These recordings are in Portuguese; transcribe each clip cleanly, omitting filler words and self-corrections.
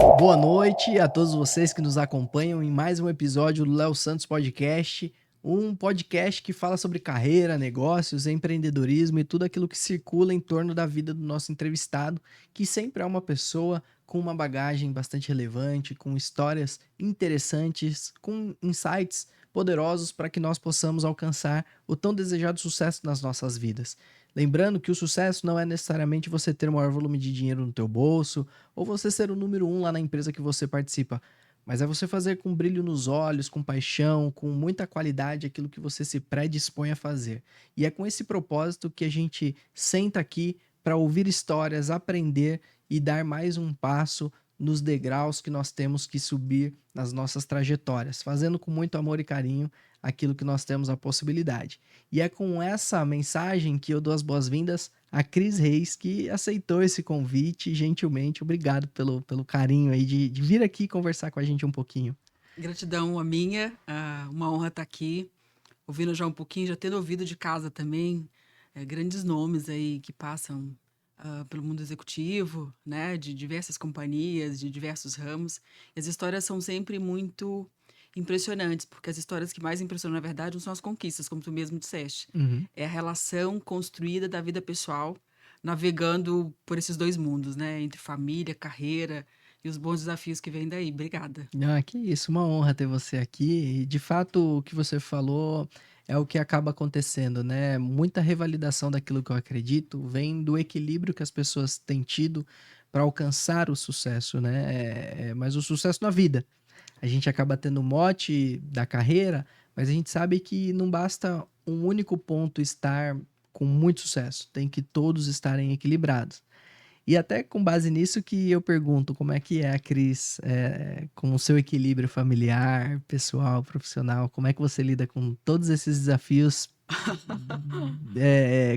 Boa noite a todos vocês que nos acompanham em mais um episódio do Léo Santos Podcast, um podcast que fala sobre carreira, negócios, empreendedorismo e tudo aquilo que circula em torno da vida do nosso entrevistado, que sempre é uma pessoa com uma bagagem bastante relevante, com histórias interessantes, com insights poderosos para que nós possamos alcançar o tão desejado sucesso nas nossas vidas. Lembrando que o sucesso não é necessariamente você ter o maior volume de dinheiro no teu bolso, ou você ser o número um lá na empresa que você participa, mas é você fazer com brilho nos olhos, com paixão, com muita qualidade aquilo que você se predispõe a fazer. E é com esse propósito que a gente senta aqui para ouvir histórias, aprender e dar mais um passo nos degraus que nós temos que subir nas nossas trajetórias, fazendo com muito amor e carinho aquilo que nós temos a possibilidade. E é com essa mensagem que eu dou as boas-vindas a Cris Reis, que aceitou esse convite gentilmente. Obrigado pelo carinho aí de vir aqui conversar com a gente um pouquinho. Gratidão a minha, uma honra estar aqui, ouvindo já um pouquinho, já tendo ouvido de casa também, grandes nomes aí que passam pelo mundo executivo, né, de diversas companhias, de diversos ramos. E as histórias são sempre muito impressionantes, porque as histórias que mais impressionam, na verdade, não são as conquistas, como tu mesmo disseste. Uhum. É a relação construída da vida pessoal, navegando por esses dois mundos, né, entre família, carreira e os bons desafios que vêm daí. Obrigada. Ah, que isso, uma honra ter você aqui. E, de fato, o que você falou é o que acaba acontecendo, né? Muita revalidação daquilo que eu acredito vem do equilíbrio que as pessoas têm tido para alcançar o sucesso, né? Mas o sucesso na vida. A gente acaba tendo o mote da carreira, mas a gente sabe que não basta um único ponto estar com muito sucesso, tem que todos estarem equilibrados. E até com base nisso que eu pergunto, como é que é a Cris, com o seu equilíbrio familiar, pessoal, profissional, como é que você lida com todos esses desafios,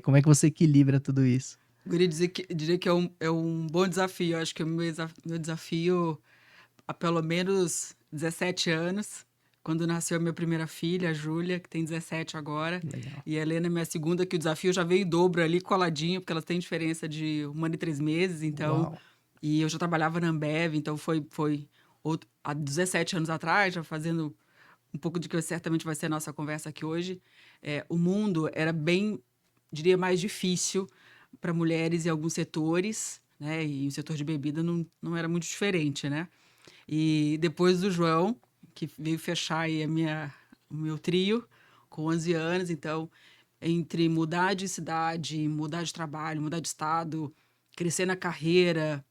como é que você equilibra tudo isso? Diria que é um bom desafio. Eu acho que o meu desafio há pelo menos 17 anos, quando nasceu a minha primeira filha, a Júlia, que tem 17 agora, Legal. e a Helena, minha segunda, que o desafio já veio em dobro ali, coladinho, porque elas têm diferença de 1 ano e 3 meses, então, Uau. e eu já trabalhava na Ambev, então há 17 anos atrás, já fazendo um pouco de que certamente vai ser a nossa conversa aqui hoje, o mundo era bem, diria, mais difícil para mulheres em alguns setores, né? E o setor de bebida não era muito diferente, né? E depois do João, que veio fechar aí o meu trio, com 11 anos, então, entre mudar de cidade, mudar de trabalho, mudar de estado, crescer na carreira,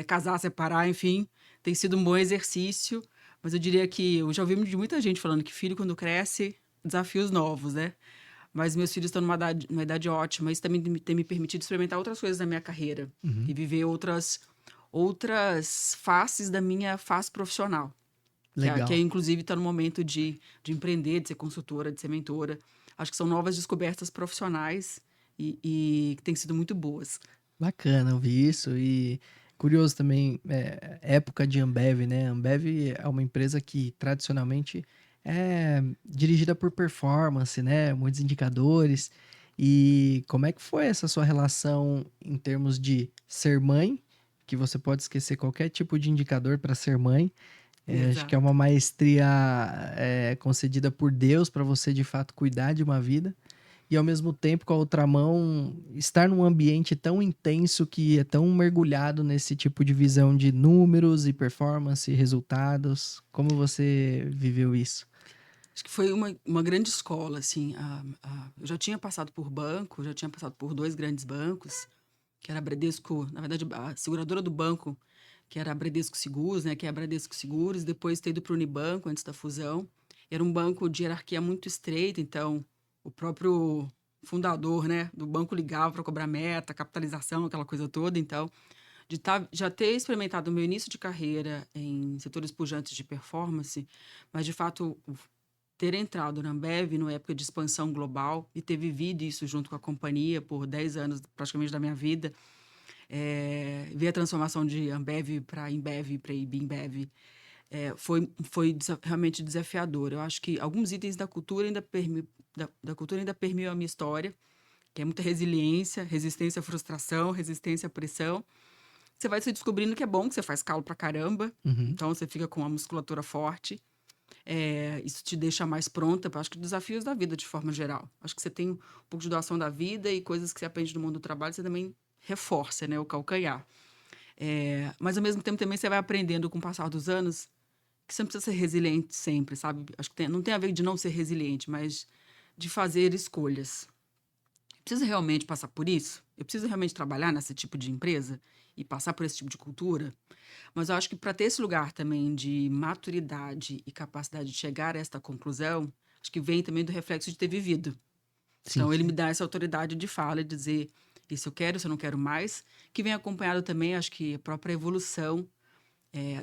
casar, separar, enfim, tem sido um bom exercício, mas eu diria que eu já ouvi de muita gente falando que filho, quando cresce, desafios novos, né? Mas meus filhos estão numa idade ótima. Isso também tem me permitido experimentar outras coisas da minha carreira Uhum. e viver outras faces da minha face profissional. Que é Legal. inclusive, está no momento de empreender, de ser consultora, de ser mentora. Acho que são novas descobertas profissionais e que têm sido muito boas. Bacana ouvir isso e curioso também, época de Ambev, né? Ambev é uma empresa que tradicionalmente é dirigida por performance, né? Muitos indicadores. E como é que foi essa sua relação em termos de ser mãe, que você pode esquecer qualquer tipo de indicador para ser mãe. Acho que é uma Exato. maestria concedida por Deus para você de fato cuidar de uma vida e ao mesmo tempo, com a outra mão, estar num ambiente tão intenso que é tão mergulhado nesse tipo de visão de números e performance e resultados. Como você viveu isso? Acho que foi uma grande escola, assim. Eu já tinha passado por banco, já tinha passado por dois grandes bancos, que era a Bradesco, na verdade, a seguradora do banco, que era a Bradesco Seguros, né, que é a Bradesco Seguros, depois ter ido para o Unibanco antes da fusão. Era um banco de hierarquia muito estreita, então o próprio fundador, né, do banco ligava para cobrar meta, capitalização, aquela coisa toda. Então, já ter experimentado o meu início de carreira em setores pujantes de performance, mas de fato ter entrado na Ambev numa época de expansão global e ter vivido isso junto com a companhia por 10 anos praticamente da minha vida, ver a transformação de Ambev para Embev, para Ibimbev, realmente desafiador. Eu acho que alguns itens da cultura ainda permeiam a minha história, que é muita resiliência, resistência à frustração, resistência à pressão, você vai se descobrindo que é bom, que você faz calo pra caramba, Uhum. então você fica com a musculatura forte. Isso te deixa mais pronta para, acho que, desafios da vida de forma geral. Acho que você tem um pouco de doação da vida e coisas que você aprende no mundo do trabalho, você também reforça, né, o calcanhar. Mas ao mesmo tempo também você vai aprendendo com o passar dos anos que você não precisa ser resiliente sempre, sabe? Acho que não tem a ver de não ser resiliente, mas de fazer escolhas. Eu preciso realmente passar por isso? Eu preciso realmente trabalhar nesse tipo de empresa e passar por esse tipo de cultura? Mas eu acho que para ter esse lugar também de maturidade e capacidade de chegar a esta conclusão, acho que vem também do reflexo de ter vivido. Sim, Então, ele me sim. dá essa autoridade de fala, de dizer isso eu quero, isso eu não quero mais, que vem acompanhado também, acho que, a própria evolução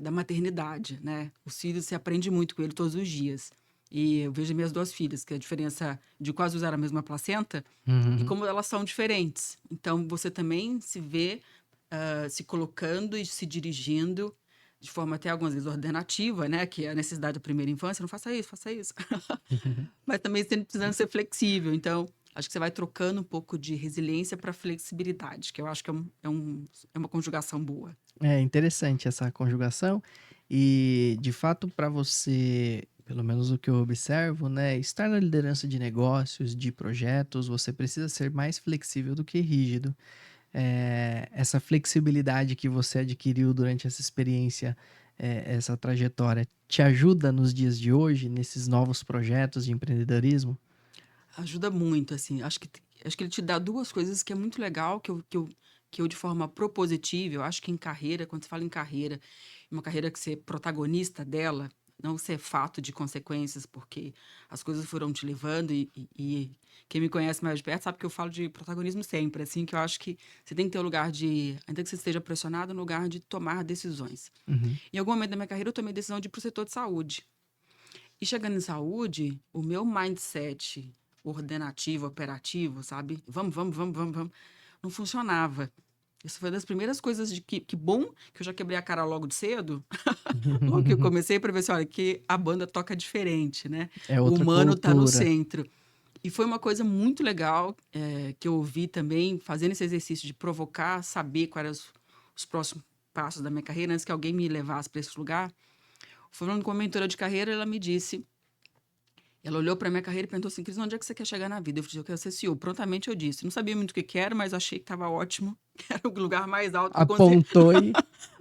da maternidade, né? Os filhos, se aprende muito com ele todos os dias. E eu vejo minhas duas filhas, que a diferença de quase usar a mesma placenta e Uhum. como elas são diferentes. Então, você também se vê se colocando e se dirigindo de forma até algumas vezes ordenativa, né? Que é a necessidade da primeira infância, não faça isso, faça isso. Uhum. Mas também sendo precisando ser flexível. Então, acho que você vai trocando um pouco de resiliência para flexibilidade, que eu acho que é uma conjugação boa. É interessante essa conjugação e, de fato, para você, pelo menos o que eu observo, né, estar na liderança de negócios, de projetos, você precisa ser mais flexível do que rígido. Essa flexibilidade que você adquiriu durante essa experiência, essa trajetória, te ajuda nos dias de hoje, nesses novos projetos de empreendedorismo? Ajuda muito, assim. Acho que ele te dá duas coisas que é muito legal, que eu de forma propositiva, eu acho que em carreira, quando você fala em carreira, uma carreira que você é protagonista dela, não ser fato de consequências, porque as coisas foram te levando e quem me conhece mais de perto sabe que eu falo de protagonismo sempre, assim, que eu acho que você tem que ter um lugar de, ainda que você esteja pressionado, um lugar de tomar decisões. Uhum. Em algum momento da minha carreira, eu tomei a decisão de ir para o setor de saúde. E chegando em saúde, o meu mindset ordenativo, operativo, sabe? Vamos, vamos, vamos, vamos, vamos, não funcionava. Isso foi uma das primeiras coisas de que bom que eu já quebrei a cara logo de cedo, logo que eu comecei para ver assim, olha, que a banda toca diferente, né? É O outra humano tá no cultura. centro. E foi uma coisa muito legal que eu ouvi também, fazendo esse exercício de provocar, saber quais eram os próximos passos da minha carreira, antes que alguém me levasse para esse lugar. Falando com uma mentora de carreira, ela me disse, ela olhou para minha carreira e perguntou assim, Cris, onde é que você quer chegar na vida? Eu disse, eu quero ser CEO. Prontamente eu disse. Não sabia muito o que que era, mas achei que estava ótimo. Era o lugar mais alto que eu conseguia, Apontou e.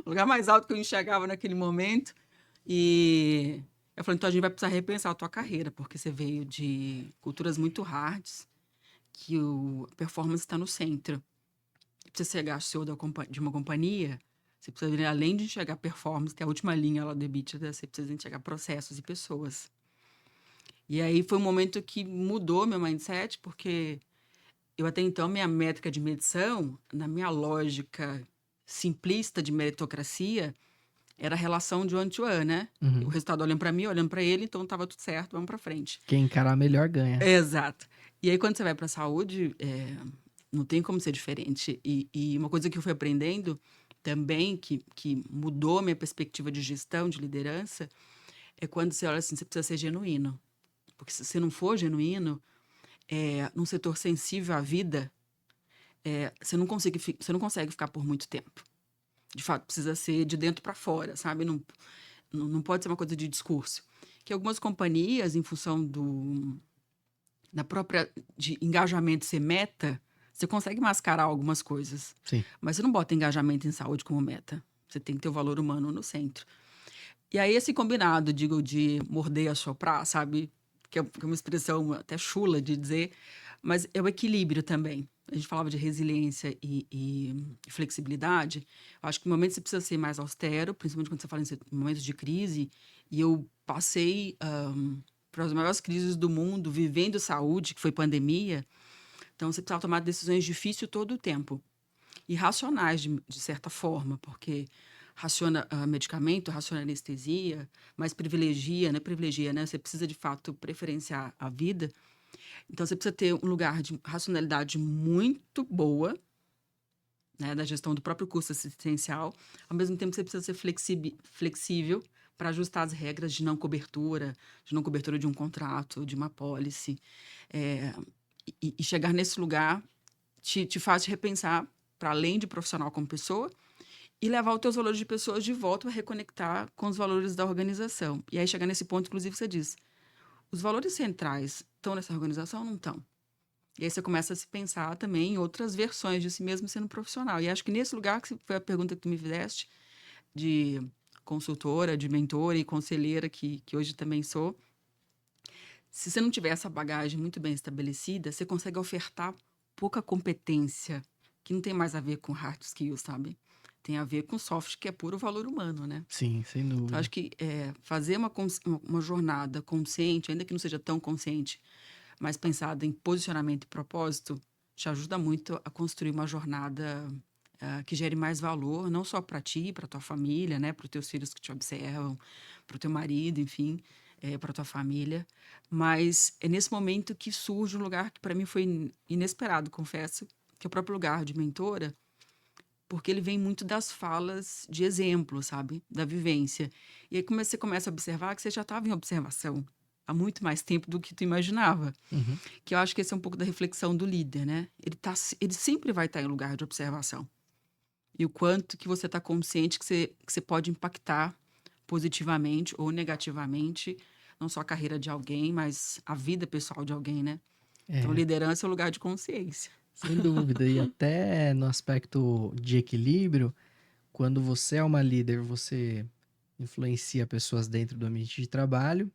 o lugar mais alto que eu enxergava naquele momento. E eu falei, então a gente vai precisar repensar a tua carreira, porque você veio de culturas muito hards, que a performance está no centro. Pra você ser CEO de uma companhia, você precisa, além de enxergar performance, que é a última linha lá do EBITDA, você precisa enxergar processos e pessoas. E aí foi um momento que mudou meu mindset, porque eu até então, minha métrica de medição, na minha lógica simplista de meritocracia, era a relação de one to one, né? O Uhum. resultado olhando para mim, olhando para ele, então estava tudo certo, vamos para frente. Quem encarar melhor ganha. Exato. E aí, quando você vai para a saúde, não tem como ser diferente. E uma coisa que eu fui aprendendo também, que mudou minha perspectiva de gestão, de liderança, é quando você olha assim, você precisa ser genuíno. Porque se você não for genuíno, num setor sensível à vida, você não consegue ficar por muito tempo. De fato, precisa ser de dentro para fora, sabe? Não pode ser uma coisa de discurso. Que algumas companhias, em função da própria de engajamento ser meta, você consegue mascarar algumas coisas. Sim. Mas você não bota engajamento em saúde como meta. Você tem que ter o valor humano no centro. E aí, esse combinado, digo, de morder e assoprar, sabe? Que é uma expressão até chula de dizer, mas é o equilíbrio também. A gente falava de resiliência e flexibilidade. Eu acho que no momento você precisa ser mais austero, principalmente quando você fala em momentos de crise. E eu passei por as maiores crises do mundo, vivendo saúde, que foi pandemia. Então, você precisava tomar decisões difíceis todo o tempo. E racionais, de certa forma, porque raciona medicamento, raciona anestesia, mas privilegia, não é privilegia, né? Você precisa, de fato, preferenciar a vida. Então, você precisa ter um lugar de racionalidade muito boa, né? Da gestão do próprio custo assistencial. Ao mesmo tempo, você precisa ser flexível para ajustar as regras de não cobertura de um contrato, de uma pólice. É, e chegar nesse lugar te faz repensar para além de profissional como pessoa e levar os teus valores de pessoas de volta para reconectar com os valores da organização. E aí chegar nesse ponto, inclusive, você diz, os valores centrais estão nessa organização ou não estão? E aí você começa a se pensar também em outras versões de si mesmo sendo profissional. E acho que nesse lugar, que foi a pergunta que tu me fizeste, de consultora, de mentora e conselheira, que hoje também sou, se você não tiver essa bagagem muito bem estabelecida, você consegue ofertar pouca competência, que não tem mais a ver com hard skills, sabe? Tem a ver com soft, que é puro valor humano, né? Sim, sem Então, dúvida. acho que fazer uma jornada consciente, ainda que não seja tão consciente, mas pensada em posicionamento e propósito, te ajuda muito a construir uma jornada que gere mais valor, não só para ti, para tua família, né, para os teus filhos que te observam, para o teu marido, enfim, para tua família. Mas é nesse momento que surge um lugar que para mim foi inesperado, confesso, que é o próprio lugar de mentora, porque ele vem muito das falas de exemplo, sabe? Da vivência. E aí você começa a observar que você já estava em observação há muito mais tempo do que tu imaginava. Uhum. Que eu acho que esse é um pouco da reflexão do líder, né? Ele sempre vai estar em lugar de observação. E o quanto que você está consciente que você pode impactar positivamente ou negativamente, não só a carreira de alguém, mas a vida pessoal de alguém, né? Então, É, liderança é um lugar de consciência. sem dúvida. E até no aspecto de equilíbrio, quando você é uma líder, você influencia pessoas dentro do ambiente de trabalho.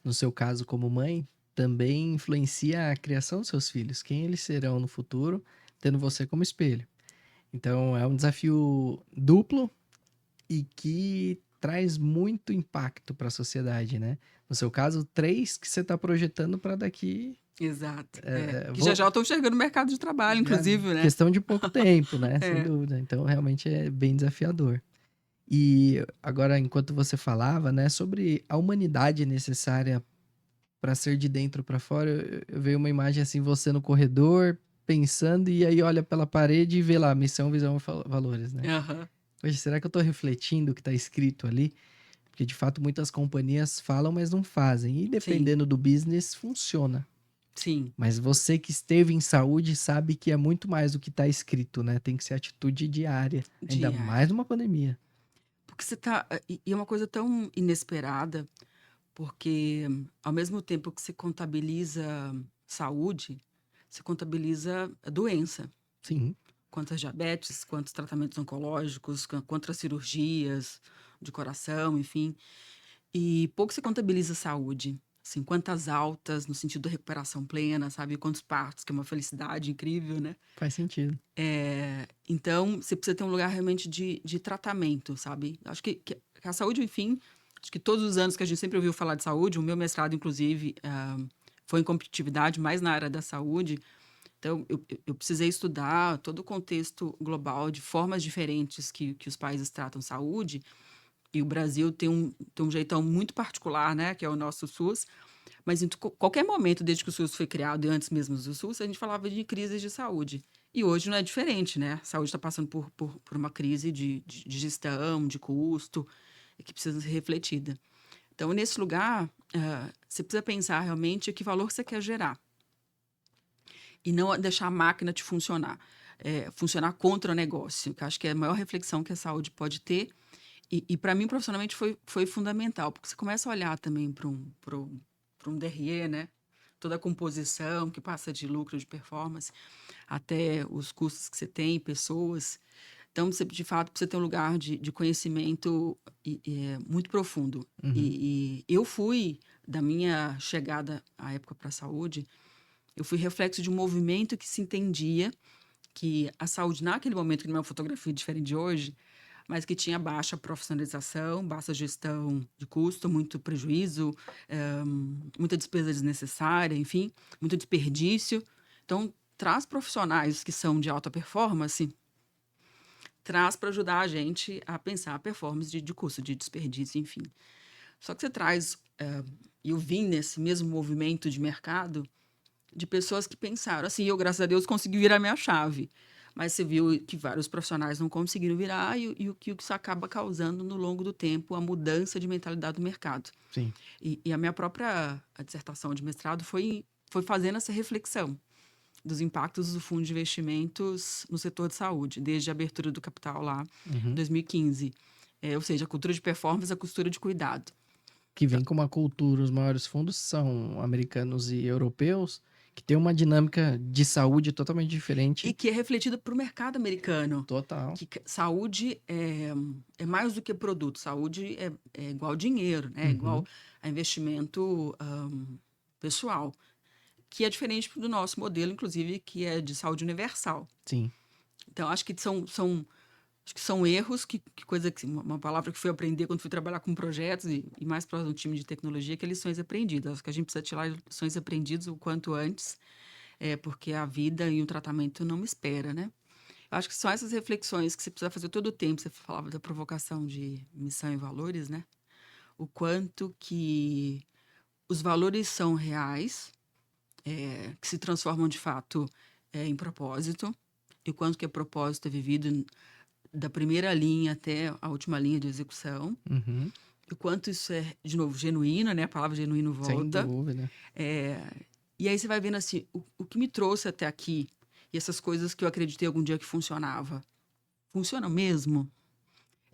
No seu caso, como mãe, também influencia a criação dos seus filhos, quem eles serão no futuro, tendo você como espelho. Então, é um desafio duplo e que traz muito impacto para a sociedade, né? No seu caso, três que você está projetando para daqui. Exato. Que já Vou, já eu estou chegando no mercado de trabalho, já, inclusive, né? questão de pouco tempo, né? Sem É, dúvida. Então, realmente é bem desafiador. E agora, enquanto você falava, né, sobre a humanidade necessária para ser de dentro para fora, eu vejo uma imagem assim, você no corredor, pensando, e aí olha pela parede e vê lá, missão, visão e valores, né? aham, Poxa, será que eu tô refletindo o que tá escrito ali? Porque de fato muitas companhias falam, mas não fazem. E sim, dependendo do business, funciona. sim, Mas você que esteve em saúde sabe que é muito mais do que tá escrito, né? Tem que ser atitude diária, ainda mais diária. numa pandemia. Porque você tá. E é uma coisa tão inesperada, porque ao mesmo tempo que você contabiliza saúde, você contabiliza a doença. Sim, Quantas diabetes, quantos tratamentos oncológicos, quantas cirurgias de coração, enfim. E pouco se contabiliza saúde. Assim, quantas altas no sentido da recuperação plena, sabe? Quantos partos, que é uma felicidade incrível, né? faz sentido. Então, você precisa ter um lugar realmente de tratamento, sabe? Acho que a saúde, enfim, acho que todos os anos que a gente sempre ouviu falar de saúde, o meu mestrado, inclusive, foi em competitividade, mais na área da saúde. Então, eu precisei estudar todo o contexto global de formas diferentes que os países tratam saúde. E o Brasil tem um jeitão muito particular, né? Que é o nosso SUS. Mas em qualquer momento, desde que o SUS foi criado e antes mesmo do SUS, a gente falava de crises de saúde. E hoje não é diferente, né? A saúde está passando por uma crise de gestão, de custo, e que precisa ser refletida. Então, nesse lugar, você precisa pensar realmente que valor você quer gerar. E não deixar a máquina te funcionar. Funcionar contra o negócio, que eu acho que é a maior reflexão que a saúde pode ter. E para mim, profissionalmente, foi fundamental, porque você começa a olhar também para um DRE, né? Toda a composição que passa de lucro, de performance, até os custos que você tem, pessoas. Então, você, de fato, precisa ter um lugar de conhecimento muito profundo. Uhum. E eu fui, da minha chegada à época para a saúde, eu fui reflexo de um movimento que se entendia que a saúde, naquele momento, que não é uma fotografia diferente de hoje, mas que tinha baixa profissionalização, baixa gestão de custo, muito prejuízo, muita despesa desnecessária, enfim, muito desperdício. Então, traz profissionais que são de alta performance, traz para ajudar a gente a pensar a performance de custo, de desperdício, enfim. Só que você traz, e eu vim nesse mesmo movimento de mercado, de pessoas que pensaram assim, eu, graças a Deus, consegui virar minha chave. Mas você viu que vários profissionais não conseguiram virar e o que isso acaba causando no longo do tempo, a mudança de mentalidade do mercado. Sim. E a minha própria dissertação de mestrado foi fazendo essa reflexão dos impactos do fundo de investimentos no setor de saúde, desde a abertura do capital lá em Uhum. 2015. Ou seja, a cultura de performance, a cultura de cuidado. Que vem com uma cultura, os maiores fundos são americanos e europeus, que tem uma dinâmica de saúde totalmente E diferente. que é refletida para o mercado americano. Total. Que saúde é mais do que produto. Saúde é igual dinheiro, né? É igual Uhum. a investimento pessoal. Que é diferente do nosso modelo, inclusive, que é de saúde universal. Sim. Então, acho que acho que são erros, uma palavra que fui aprender quando fui trabalhar com projetos e mais próximo do time de tecnologia, que é lições aprendidas. Acho que a gente precisa tirar lições aprendidas o quanto antes, porque a vida e o tratamento não me espera, né? Eu acho que são essas reflexões que você precisa fazer todo o tempo. Você falava da provocação de missão e valores, né? O quanto que os valores são reais, que se transformam de fato em propósito, e o quanto que é propósito é vivido da primeira linha até a última linha de execução, Uhum. e o quanto isso é, de novo, genuíno, né? A palavra genuíno Sem volta. dúvida. É, e aí você vai vendo assim, o que me trouxe até aqui, e essas coisas que eu acreditei algum dia que funcionava, funcionam mesmo?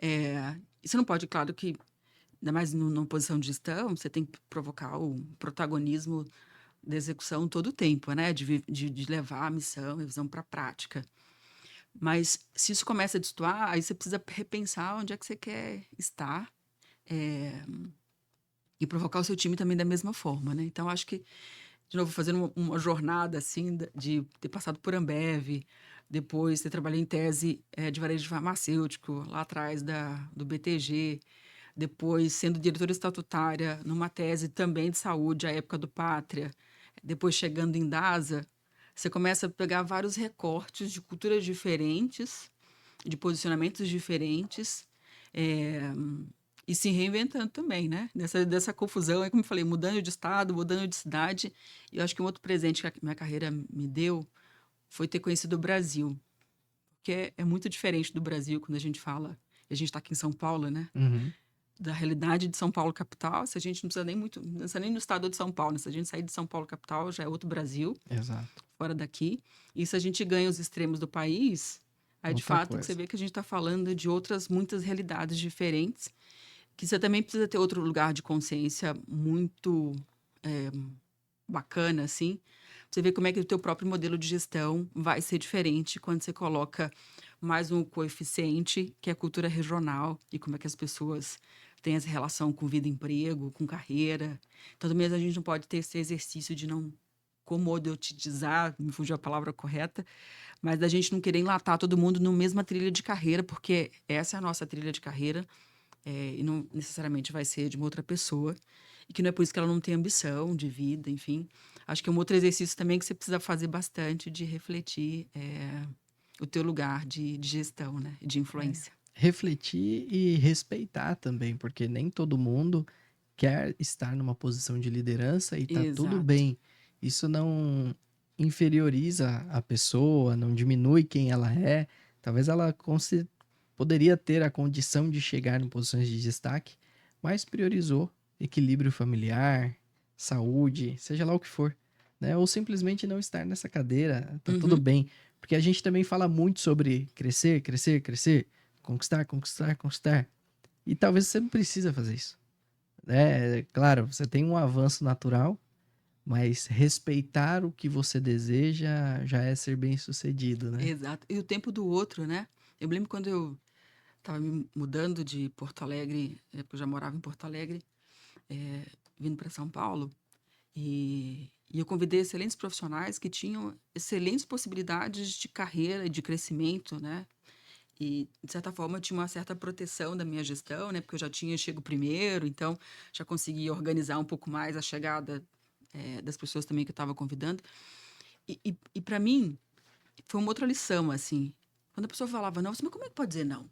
E você não pode, claro que, ainda mais numa posição de gestão, você tem que provocar o protagonismo da execução todo o tempo, né? De levar a missão e a visão para a prática. Mas se isso começa a destoar, aí você precisa repensar onde é que você quer estar e provocar o seu time também da mesma forma, né? Então, acho que, de novo, fazendo uma jornada, assim, de ter passado por Ambev, depois ter trabalhado em tese de varejo farmacêutico, lá atrás do BTG, depois sendo diretora estatutária numa tese também de saúde, à época do Pátria, depois chegando em DASA, você começa a pegar vários recortes de culturas diferentes, de posicionamentos diferentes, é, e se reinventando também, né? Dessa confusão, é como eu falei, mudando de estado, mudando de cidade. E eu acho que um outro presente que a minha carreira me deu foi ter conhecido o Brasil, porque é muito diferente do Brasil quando a gente fala, e a gente está aqui em São Paulo, né? Uhum. Da realidade de São Paulo capital, se a gente não precisa nem muito, não precisa nem no estado de São Paulo, né? Se a gente sair de São Paulo capital, já é outro Brasil, Exato. fora daqui. E se a gente ganha os extremos do país, aí de Outra fato que você coisa. vê que a gente está falando de outras muitas realidades diferentes, que você também precisa ter outro lugar de consciência muito bacana, assim. Você vê como é que o teu próprio modelo de gestão vai ser diferente quando você coloca mais um coeficiente, que é a cultura regional, e como é que as pessoas têm essa relação com vida e emprego, com carreira. Então, também a gente não pode ter esse exercício de não comoditizar, me fugiu a palavra correta, mas da gente não querer enlatar todo mundo na mesma trilha de carreira, porque essa é a nossa trilha de carreira, e não necessariamente vai ser de uma outra pessoa, e que não é por isso que ela não tem ambição de vida, enfim. Acho que é um outro exercício também que você precisa fazer bastante de refletir o teu lugar de gestão, né? De É. influência. Refletir e respeitar também, porque nem todo mundo quer estar numa posição de liderança e tá tudo Exato. bem. Isso não inferioriza a pessoa, não diminui quem ela é. Talvez ela poderia ter a condição de chegar em posições de destaque, mas priorizou equilíbrio familiar, saúde, seja lá o que for, né? Ou simplesmente não estar nessa cadeira, tá tudo Uhum. bem. Porque a gente também fala muito sobre crescer, crescer, crescer, conquistar, conquistar, conquistar. E talvez você não precisa fazer isso. Claro, você tem um avanço natural, mas respeitar o que você deseja já é ser bem-sucedido, né? Exato. E o tempo do outro, né? Eu me lembro quando eu estava me mudando de Porto Alegre, porque eu já morava em Porto Alegre, vindo para São Paulo, e eu convidei excelentes profissionais que tinham excelentes possibilidades de carreira e de crescimento, né? E, de certa forma, eu tinha uma certa proteção da minha gestão, né? Porque eu já tinha chego primeiro, então já conseguia organizar um pouco mais a chegada das pessoas também que eu estava convidando. E para mim, foi uma outra lição, assim. Quando a pessoa falava não, eu disse, mas como é que pode dizer não?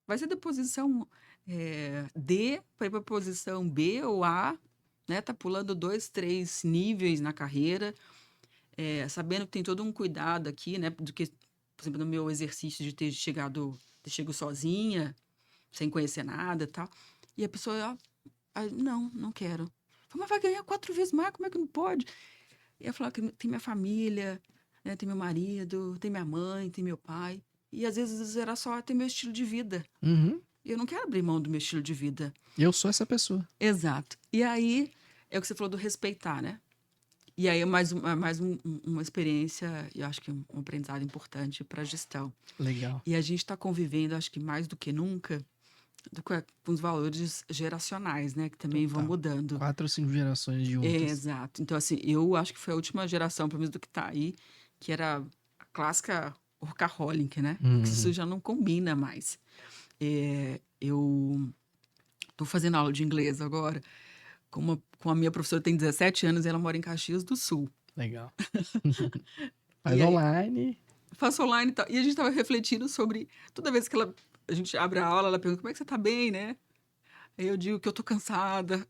Vai ser da posição D para ir para a posição B ou A, né? Tá pulando 2, 3 níveis na carreira, sabendo que tem todo um cuidado aqui, né? Do que, por exemplo, no meu exercício de ter chego sozinha, sem conhecer nada e tal. E a pessoa, não, não quero. Falei, mas vai ganhar 4 vezes mais, como é que não pode? E eu falava que tem minha família, né? Tem meu marido, tem minha mãe, tem meu pai. E às vezes era só ter meu estilo de vida. Uhum. E eu não quero abrir mão do meu estilo de vida. Eu sou essa pessoa. Exato. E aí, é o que você falou do respeitar, né? E aí é uma experiência, e eu acho que um aprendizado importante para a gestão. Legal. E a gente está convivendo, acho que mais do que nunca, com os valores geracionais, né? Que também vão Total. mudando. 4 ou 5 gerações juntas. Exato. Então, assim, eu acho que foi a última geração, pelo menos do que tá aí, que era a clássica workaholic, né? Que isso Uhum. já não combina mais. Eu tô fazendo aula de inglês agora com a minha professora, tem 17 anos, e ela mora em Caxias do Sul. Legal. Faz E aí, online. faço online e tal. E a gente tava refletindo sobre... Toda vez que a gente abre a aula, ela pergunta, como é que você tá bem, né? Aí eu digo que eu tô cansada.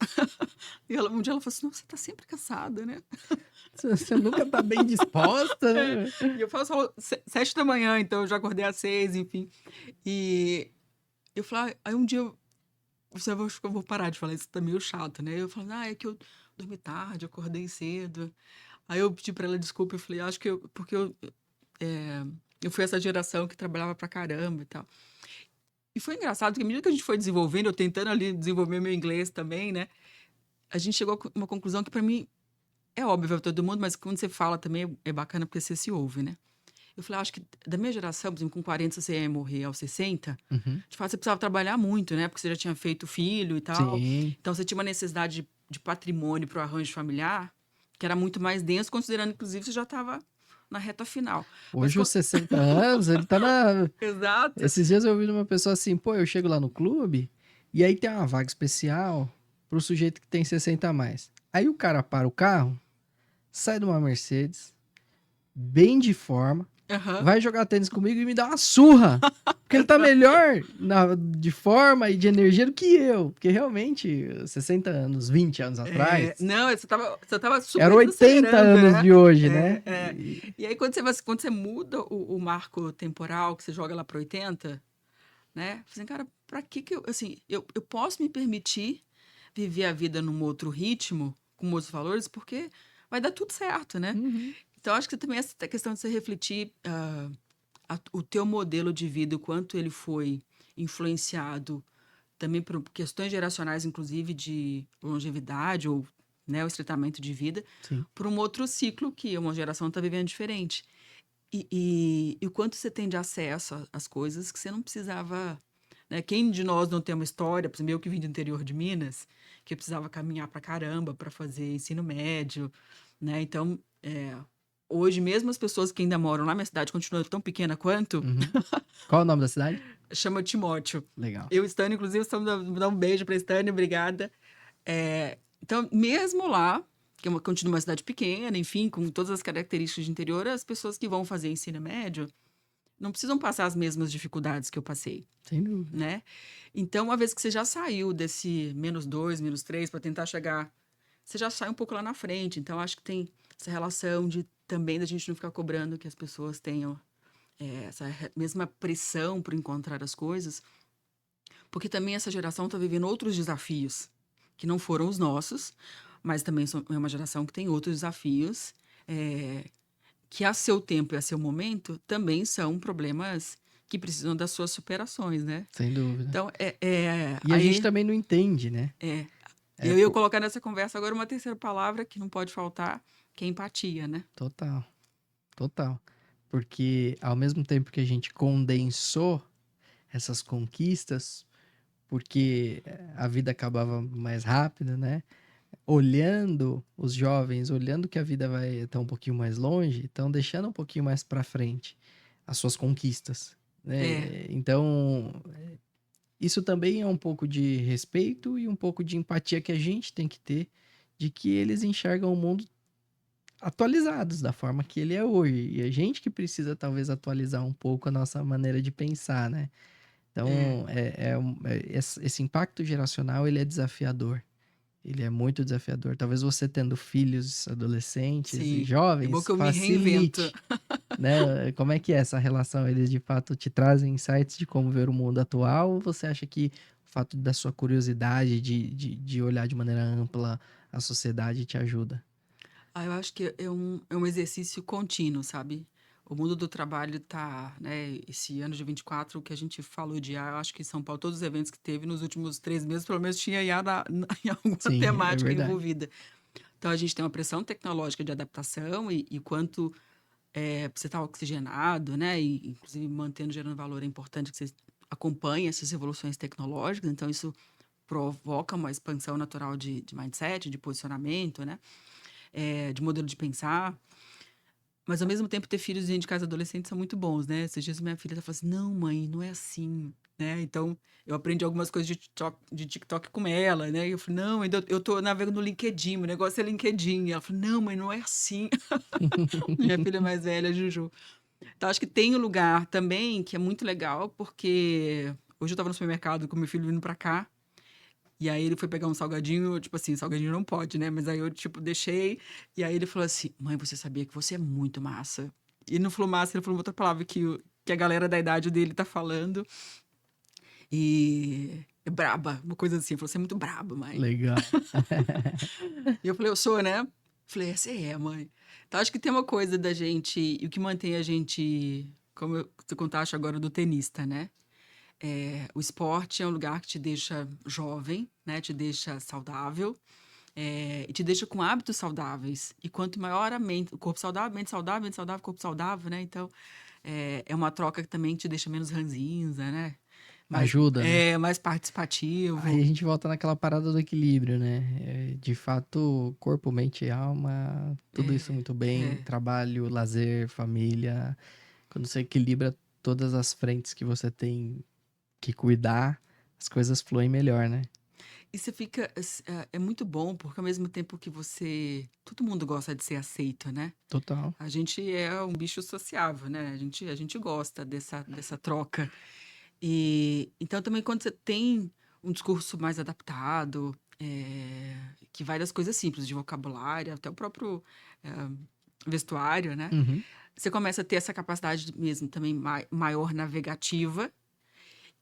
E um dia ela falou assim, não, você tá sempre cansada, né? Você nunca tá bem disposta, né? E eu faço aula 7 da manhã, então eu já acordei às 6, enfim. E eu falei, aí um dia acho que eu vou parar de falar isso, tá meio chato, né? Eu falo, é que eu dormi tarde, acordei cedo. Aí eu pedi pra ela desculpa, eu falei, acho que porque eu fui essa geração que trabalhava pra caramba e tal. E foi engraçado, porque à medida que a gente foi desenvolvendo, eu tentando ali desenvolver meu inglês também, né? A gente chegou a uma conclusão que pra mim é óbvio pra todo mundo, mas quando você fala também é bacana porque você se ouve, né? Eu falei, acho que da minha geração, por exemplo, com 40 você ia morrer aos 60, Uhum. de fato você precisava trabalhar muito, né? Porque você já tinha feito filho e tal. Sim. Então você tinha uma necessidade de patrimônio para o arranjo familiar, que era muito mais denso, considerando, inclusive, você já estava na reta final. Mas, Hoje, os 60 anos, ele tá na. exato. Esses dias eu ouvi uma pessoa assim, pô, eu chego lá no clube e aí tem uma vaga especial pro sujeito que tem 60 a mais. Aí o cara para o carro, sai de uma Mercedes, bem de forma, Aham. vai jogar tênis comigo e me dá uma surra. Porque ele tá melhor de forma e de energia do que eu. Porque realmente, 60 anos, 20 anos atrás, Não, você tava super era 80 desacelerando, anos né? de hoje, né? É. E aí, quando você muda o marco temporal, que você joga lá para 80, né? Assim, cara, pra que eu, assim, eu posso me permitir viver a vida num outro ritmo, com outros valores, porque vai dar tudo certo, né? Uhum. Então, acho que também essa questão de você refletir o teu modelo de vida, o quanto ele foi influenciado também por questões geracionais, inclusive de longevidade ou, né, o estreitamento de vida, Sim. por um outro ciclo que uma geração está vivendo diferente. E o quanto você tem de acesso às coisas que você não precisava, né? Quem de nós não tem uma história, por exemplo, eu que vim do interior de Minas, que eu precisava caminhar pra caramba para fazer ensino médio, né? Então, hoje mesmo as pessoas que ainda moram lá, minha cidade continua tão pequena quanto, Uhum. Qual é o nome da cidade? chama Timóteo. Legal. Eu, Stânia, inclusive, estamos dar um beijo para Stânia, obrigada. Então, mesmo lá, que continua uma cidade pequena, enfim, com todas as características de interior, as pessoas que vão fazer ensino médio não precisam passar as mesmas dificuldades que eu passei, Sem dúvida. né? Então, uma vez que você já saiu desse -2, -3 para tentar chegar, você já sai um pouco lá na frente. Então, acho que tem essa relação de também da gente não ficar cobrando que as pessoas tenham essa mesma pressão por encontrar as coisas, porque também essa geração está vivendo outros desafios que não foram os nossos, mas também é uma geração que tem outros desafios que a seu tempo e a seu momento também são problemas que precisam das suas superações, né? Sem dúvida. Então, E a gente também não entende, né? eu ia colocar nessa conversa agora uma terceira palavra que não pode faltar, que é empatia, né? Total. Total. Porque ao mesmo tempo que a gente condensou essas conquistas, porque a vida acabava mais rápido, né? Olhando os jovens, olhando que a vida vai estar um pouquinho mais longe, estão deixando um pouquinho mais para frente as suas conquistas, É, né? Então, isso também é um pouco de respeito e um pouco de empatia que a gente tem que ter de que eles enxergam o mundo atualizados da forma que ele é hoje. E a gente que precisa talvez atualizar um pouco a nossa maneira de pensar, né? é, Então, esse impacto geracional, ele é desafiador. Ele é muito desafiador. Talvez você tendo filhos, adolescentes e sim. É bom jovens, que eu me reinvento. facilite, né? Como é que é essa relação? Eles de fato te trazem insights de como ver o mundo atual? Ou você acha que o fato da sua curiosidade de olhar de maneira ampla a sociedade te ajuda? Eu acho que é um exercício contínuo, sabe? O mundo do trabalho tá, né, esse ano de 24, o que a gente falou de IA, eu acho que em São Paulo, todos os eventos que teve nos últimos 3 meses, pelo menos tinha IA em alguma Sim, é temática verdade. envolvida. Então a gente tem uma pressão tecnológica de adaptação e quanto você está oxigenado, né? E inclusive mantendo, gerando valor, é importante que você acompanhe essas evoluções tecnológicas. Então isso provoca uma expansão natural de mindset, de posicionamento, né? De modelo de pensar. Mas ao mesmo tempo ter filhos dentro de casa adolescentes são muito bons, né? Esses dias minha filha tá falando assim: "Não, mãe, não é assim", né? Então, eu aprendi algumas coisas de TikTok com ela, né? E eu falei: "Não, ainda eu tô navegando no LinkedIn, o negócio é LinkedIn". E ela falou: "Não, mãe, não é assim". Minha filha mais velha, a Juju. Então, acho que tem um lugar também que é muito legal, porque hoje eu estava no supermercado com meu filho vindo pra cá, e aí ele foi pegar um salgadinho, tipo assim, salgadinho não pode, né? Mas aí eu, tipo, deixei, e aí ele falou assim: "Mãe, você sabia que você é muito massa?". E ele não falou massa, ele falou outra palavra que a galera da idade dele tá falando, e é braba, uma coisa assim. Ele falou: "Você é muito braba, mãe". Legal. E eu falei: "Eu sou, né?". Falei: "Você é, mãe". Então acho que tem uma coisa da gente, e o que mantém a gente, como você contaste agora do tenista, né? O esporte é um lugar que te deixa jovem, né? Te deixa saudável, e te deixa com hábitos saudáveis. E quanto maior o corpo saudável, mente saudável, corpo saudável, né? Então, é uma troca que também te deixa menos ranzinza, né? Mais, Ajuda, né? mais Aí a participativo. gente volta naquela parada do equilíbrio, né? De fato, corpo, mente e alma, tudo isso muito bem, É. trabalho, lazer, família. Quando você equilibra todas as frentes que você tem que cuidar, as coisas fluem melhor, né? E você fica. É muito bom, porque ao mesmo tempo que você. Todo mundo gosta de ser aceito, né? Total. A gente é um bicho sociável, né? A gente gosta dessa troca. E então também quando você tem um discurso mais adaptado, que vai das coisas simples, de vocabulário até o próprio eh, vestuário, né? Uhum. Você começa a ter essa capacidade mesmo também maior navegativa,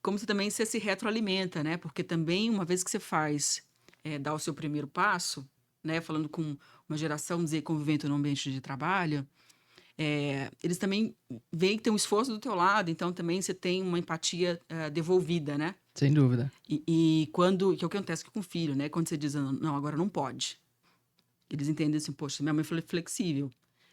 como você se retroalimenta, né? Porque também uma vez que você faz, dá o seu primeiro passo, né? Falando com uma geração, dizer, convivendo no ambiente de trabalho, eles também veem que tem um esforço do teu lado, então também você tem uma empatia devolvida, né? Sem dúvida. E quando, que é o que acontece com o filho, né? Quando você diz, não, agora não pode. Eles entendem assim, poxa, minha mãe foi flexível.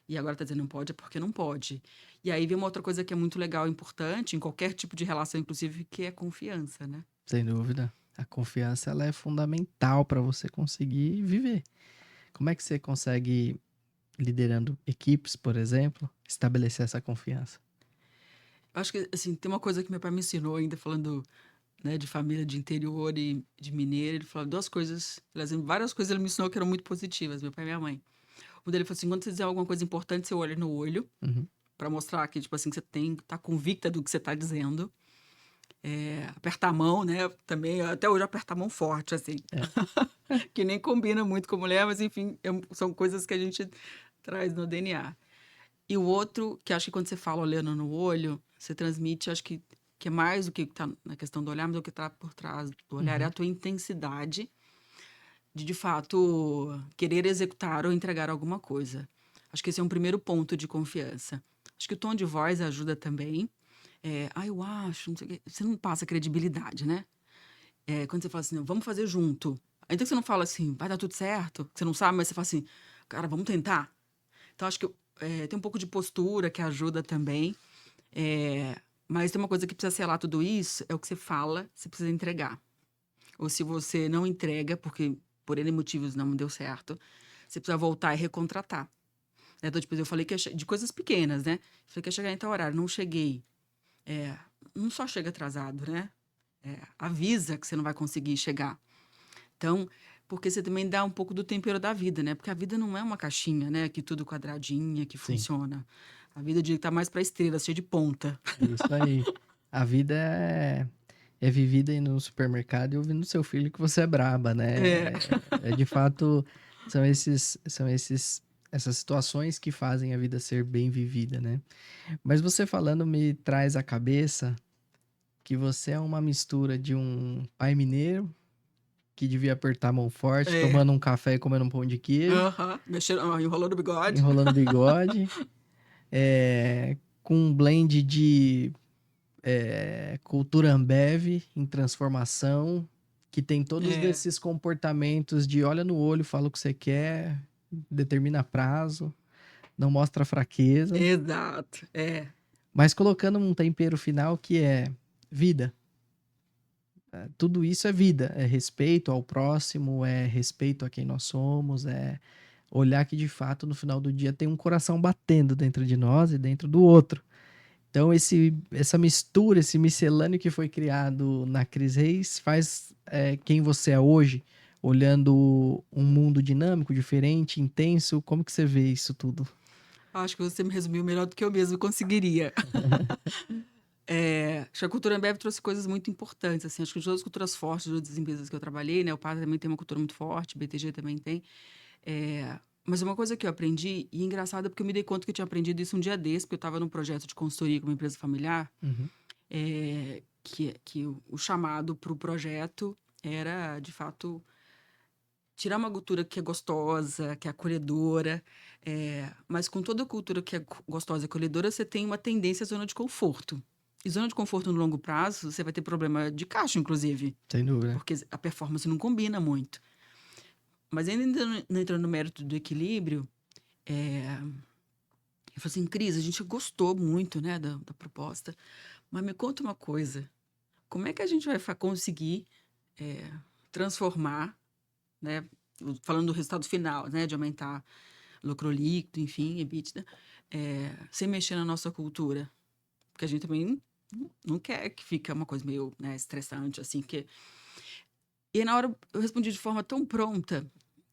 E agora tá dizendo não pode, é porque não pode. E aí vem uma outra coisa que é muito legal e importante, em qualquer tipo de relação, inclusive, que é confiança, né? Sem dúvida. A confiança ela é fundamental para você conseguir viver. Como é que você consegue, liderando equipes, por exemplo, estabelecer essa confiança? Eu acho que, assim, tem uma coisa que meu pai me ensinou ainda, falando, né, de família de interior e de mineiro. Ele falou duas coisas, aliás, várias coisas ele me ensinou que eram muito positivas, meu pai e minha mãe. O dele falou assim: quando você dizer alguma coisa importante, você olha no olho, Uhum. pra mostrar que, tipo assim, que você tá convicta do que você tá dizendo. Apertar a mão, né? Também, até hoje, apertar a mão forte, assim. É. Que nem combina muito com mulher, mas enfim, são coisas que a gente traz no DNA. E o outro, que acho que quando você fala olhando no olho, você transmite, acho que é mais do que tá na questão do olhar, mas o que tá por trás do olhar é a Uhum. tua intensidade de fato, querer executar ou entregar alguma coisa. Acho que esse é um primeiro ponto de confiança. Acho que o tom de voz ajuda também. Eu acho, não sei o quê. Você não passa credibilidade, né? Quando você fala assim, vamos fazer junto. Ainda que você não fala assim, vai dar tudo certo, que você não sabe, mas você fala assim, cara, vamos tentar. Então, acho que tem um pouco de postura que ajuda também. Mas tem uma coisa que precisa selar tudo isso, é o que você fala, você precisa entregar. Ou se você não entrega, porque por N motivos não deu certo, você precisa voltar e recontratar. Então, tipo, eu falei que de coisas pequenas, né? Falei que ia chegar em tal horário, não cheguei. Não só chega atrasado, né? Avisa que você não vai conseguir chegar. Então, porque você também dá um pouco do tempero da vida, né? Porque a vida não é uma caixinha, né? Que tudo quadradinha, que Sim, funciona. A vida de tá mais pra estrela, cheia de ponta. é isso aí. A vida é vivida aí no supermercado e ouvindo seu filho que você é braba, É. né? De fato, essas situações que fazem a vida ser bem vivida, né? Mas você falando me traz à cabeça que você é uma mistura de um pai mineiro que devia apertar a mão forte, É. tomando um café e comendo um pão de queijo, Aham. Mexendo, enrolando o bigode. enrolando bigode, com um blend de cultura Ambev em transformação, que tem todos É. esses comportamentos de olha no olho, fala o que você quer, determina prazo, não mostra fraqueza, Exato. É. mas colocando um tempero final que é vida. Tudo isso é vida, é respeito ao próximo, é respeito a quem nós somos, é olhar que de fato no final do dia tem um coração batendo dentro de nós e dentro do outro. Então essa mistura, esse miscelâneo que foi criado na Cris Reis faz quem você é hoje, olhando um mundo dinâmico, diferente, intenso. Como que você vê isso tudo? Acho que você me resumiu melhor do que eu mesmo conseguiria. Acho que a cultura Ambev trouxe coisas muito importantes, assim, acho que de todas as culturas fortes de outras empresas que eu trabalhei, né, o Pata também tem uma cultura muito forte, BTG também tem, mas uma coisa que eu aprendi, e engraçado é porque eu me dei conta que eu tinha aprendido isso um dia desse, porque eu estava num projeto de consultoria com uma empresa familiar, Uhum, que o chamado para o projeto era, de fato, tirar uma cultura que é gostosa, que é acolhedora, mas com toda a cultura que é gostosa e acolhedora, você tem uma tendência à zona de conforto. E zona de conforto no longo prazo, você vai ter problema de caixa, inclusive, sem dúvida. porque a performance não combina muito. Mas ainda não entrando no mérito do equilíbrio, eu falei assim, Cris, a gente gostou muito, né, da proposta, mas me conta uma coisa, como é que a gente vai conseguir transformar, né, falando do resultado final, né, de aumentar lucro líquido, enfim, EBITDA, sem mexer na nossa cultura? Porque a gente também não quer que fique uma coisa meio, né, estressante, assim, que... E aí, na hora eu respondi de forma tão pronta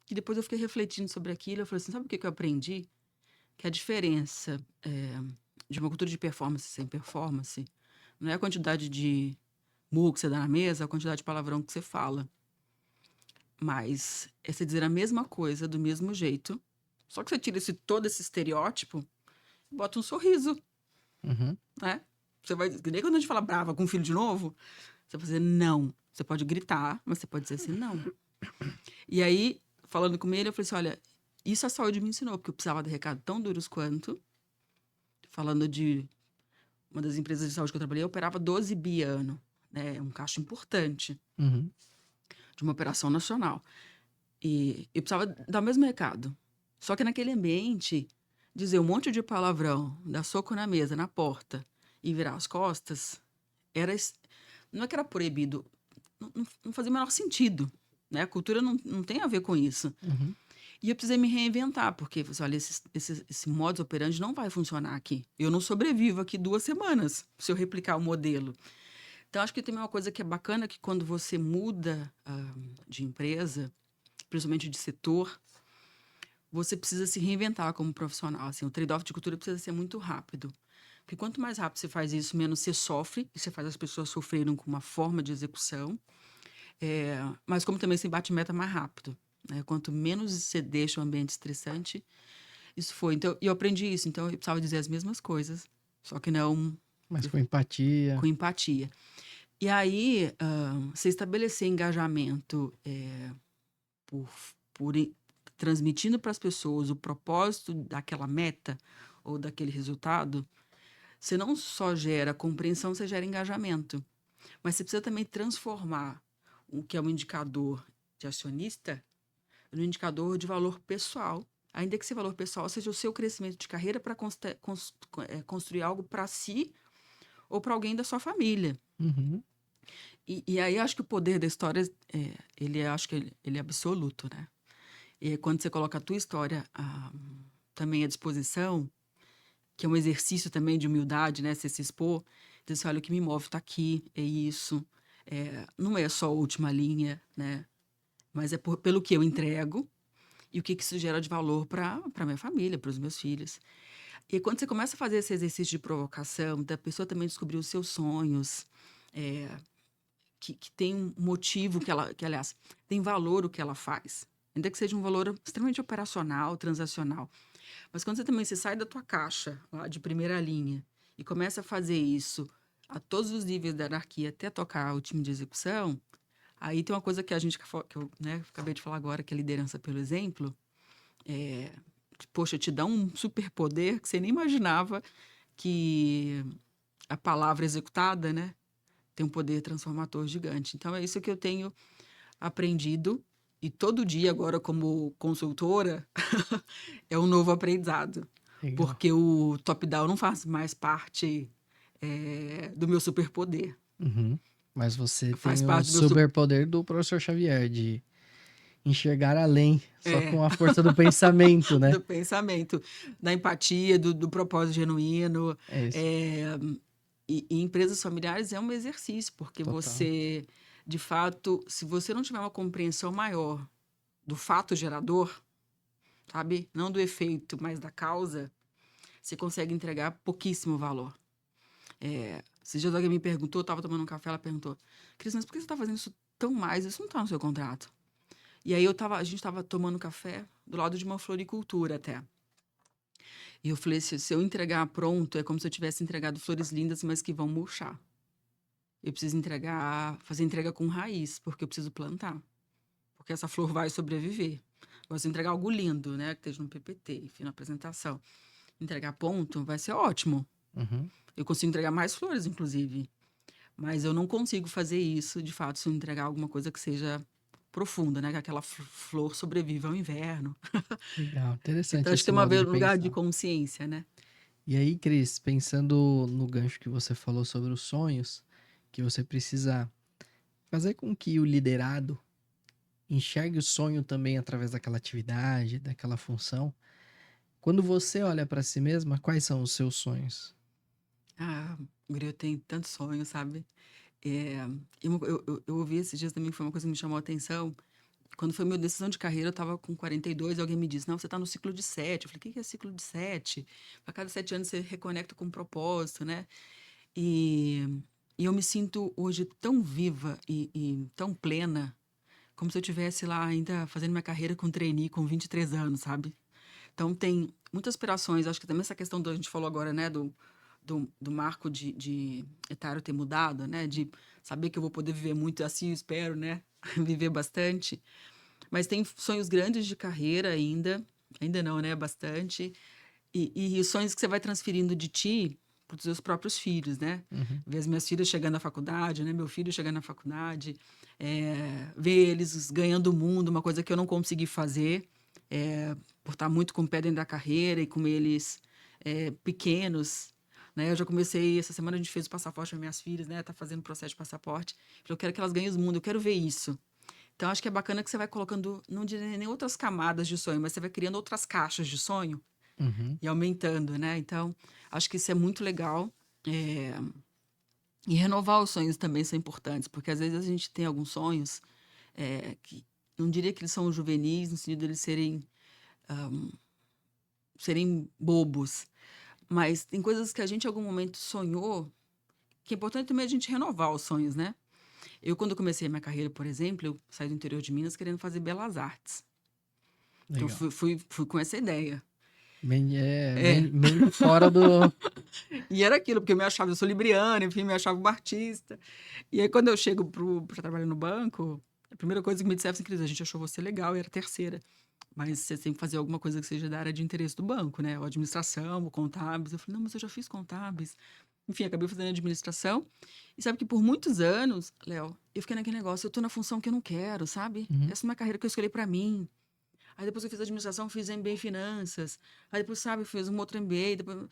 que depois eu fiquei refletindo sobre aquilo. Eu falei assim: sabe o que que eu aprendi? Que a diferença de uma cultura de performance sem performance não é a quantidade de murro que você dá na mesa, é a quantidade de palavrão que você fala. Mas é você dizer a mesma coisa do mesmo jeito. Só que você tira todo esse estereótipo e bota um sorriso, Uhum, né? Você vai. Nem quando a gente fala brava com o filho de novo, você vai dizer não. Você pode gritar, mas você pode dizer assim, não. E aí, falando com ele, eu falei assim: olha, isso a saúde me ensinou, porque eu precisava de recados tão duros quanto. Falando de uma das empresas de saúde que eu trabalhei, eu operava 12 bi ano, né? Um caixa importante uhum, de uma operação nacional. E eu precisava dar o mesmo recado. Só que naquele ambiente, dizer um monte de palavrão, dar soco na mesa, na porta e virar as costas, não é que era proibido, não fazia o menor sentido. Né? A cultura não tem a ver com isso. uhum. E eu precisei me reinventar, porque, olha, esse modus operandi não vai funcionar aqui. Eu não sobrevivo aqui 2 semanas se eu replicar o modelo. Então, acho que tem uma coisa que é bacana, que quando você muda de empresa, principalmente de setor, você precisa se reinventar como profissional. Assim, o trade-off de cultura precisa ser muito rápido. Porque quanto mais rápido você faz isso, menos você sofre, e você faz as pessoas sofrerem com uma forma de execução. Mas como também se bate meta mais rápido. Né? Quanto menos você deixa o ambiente estressante, isso foi. Então, e eu aprendi isso. Então, eu precisava dizer as mesmas coisas, só que não Mas com empatia. com empatia. E aí, você estabelecer engajamento por, transmitindo para as pessoas o propósito daquela meta ou daquele resultado, você não só gera compreensão, você gera engajamento. Mas você precisa também transformar o que é um indicador de acionista no indicador de valor pessoal. Ainda que esse valor pessoal seja o seu crescimento de carreira para construir algo para si ou para alguém da sua família. Uhum. E aí acho que o poder da história, acho que ele é absoluto, né? E quando você coloca a tua história também à disposição, que é um exercício também de humildade, né? Você se expor, dizer assim, olha, o que me move está aqui, é isso. Não é só a última linha, né? Mas é pelo que eu entrego e o que isso gera de valor para minha família, para os meus filhos. E quando você começa a fazer esse exercício de provocação, da pessoa também descobrir os seus sonhos, que tem um motivo que, aliás, tem valor o que ela faz. Ainda que seja um valor extremamente operacional, transacional. Mas quando você sai da tua caixa, lá de primeira linha, e começa a fazer isso a todos os níveis da hierarquia, até tocar o time de execução, Aí tem uma coisa que a gente, que eu, né, acabei de falar agora, que é liderança pelo exemplo. É, poxa, te dá um superpoder que você nem imaginava que a palavra executada, né, tem um poder transformador gigante. Então, é isso que eu tenho aprendido. E todo dia, agora, como consultora, é um novo aprendizado. Legal. Porque o top-down não faz mais parte do meu superpoder. Uhum. Mas você Faz tem o parte do meu super... superpoder do professor Xavier de enxergar além, só É, com a força do pensamento, né? do pensamento, da empatia, do propósito genuíno. É isso, É, e empresas familiares é um exercício, porque total. você, de fato, se você não tiver uma compreensão maior do fato gerador, sabe? Não do efeito, mas da causa, você consegue entregar pouquíssimo valor. Esses dias alguém me perguntou, eu estava tomando um café, ela perguntou, Cris, mas por que você está fazendo isso tão mais? Isso não está no seu contrato. E aí a gente estava tomando café do lado de uma floricultura até. E eu falei, se eu entregar pronto, é como se eu tivesse entregado flores lindas, mas que vão murchar. Eu preciso fazer entrega com raiz, porque eu preciso plantar. Porque essa flor vai sobreviver. Agora, se eu entregar algo lindo, né, que esteja no PPT, enfim, na apresentação, entregar ponto, vai ser ótimo. Uhum. Eu consigo entregar mais flores, inclusive. Mas eu não consigo fazer isso, de fato, se eu entregar alguma coisa que seja profunda, né? Que aquela flor sobreviva ao inverno. Legal, Então, interessante acho que esse tem uma modo ver de um lugar de pensar. consciência, né? E aí, Cris, pensando no gancho que você falou sobre os sonhos, que você precisa fazer com que o liderado enxergue o sonho também através daquela atividade, daquela função. Quando você olha para si mesma, quais são os seus sonhos? Ah, Guri, eu tenho tantos sonhos, sabe? É, eu ouvi esses dias também, foi uma coisa que me chamou a atenção. Quando foi minha decisão de carreira, eu estava com 42 e alguém me disse, não, você está no ciclo de 7. Eu falei, o que que é ciclo de 7? A cada 7 anos você reconecta com um propósito, né? E, e eu me sinto hoje tão viva e tão plena, como se eu estivesse lá ainda fazendo minha carreira com trainee com 23 anos, sabe? Então, tem muitas aspirações. Acho que também essa questão a gente falou agora, né, do marco de etário ter mudado, né? De saber que eu vou poder viver muito, assim eu espero, né? Viver bastante. Mas tem sonhos grandes de carreira ainda. Ainda não, né? Bastante. E os sonhos que você vai transferindo de ti para os seus próprios filhos, né? Uhum. Ver as minhas filhas chegando à faculdade, né? Meu filho chegando à faculdade. Ver eles ganhando o mundo, uma coisa que eu não consegui fazer. Por estar muito com o pé dentro da carreira e com eles pequenos, né? Eu já comecei, essa semana a gente fez o passaporte para minhas filhas, né? Tá fazendo o processo de passaporte. Eu quero que elas ganhem o mundo, eu quero ver isso. Então, acho que é bacana que você vai colocando, não direi nem outras camadas de sonho, mas você vai criando outras caixas de sonho Uhum. e aumentando, né? Então, acho que isso é muito legal. É, E renovar os sonhos também são importantes, porque às vezes a gente tem alguns sonhos que não diria que eles são juvenis, no sentido de eles serem bobos, mas tem coisas que a gente em algum momento sonhou, que é importante também a gente renovar os sonhos, né? Eu, quando comecei a minha carreira, por exemplo, eu saí do interior de Minas querendo fazer belas artes. Então, Legal. fui com essa ideia. É. Meio fora do. E era aquilo, porque eu me achava, eu sou libriana, enfim, me achava uma artista. E aí, quando eu chego para trabalhar no banco, a primeira coisa que me disseram assim, Cris, a gente achou você legal, e era a terceira. Mas você tem que fazer alguma coisa que seja da área de interesse do banco, né? Ou administração, ou contábeis. Eu falei, não, mas eu já fiz contábeis. Enfim, acabei fazendo administração. E sabe que por muitos anos, Léo, eu fiquei naquele negócio, eu tô na função que eu não quero, sabe? Uhum. Essa é uma carreira que eu escolhi para mim. Aí depois eu fiz administração, fiz MBA em finanças. Aí depois, sabe, fiz um outro MBA. Depois...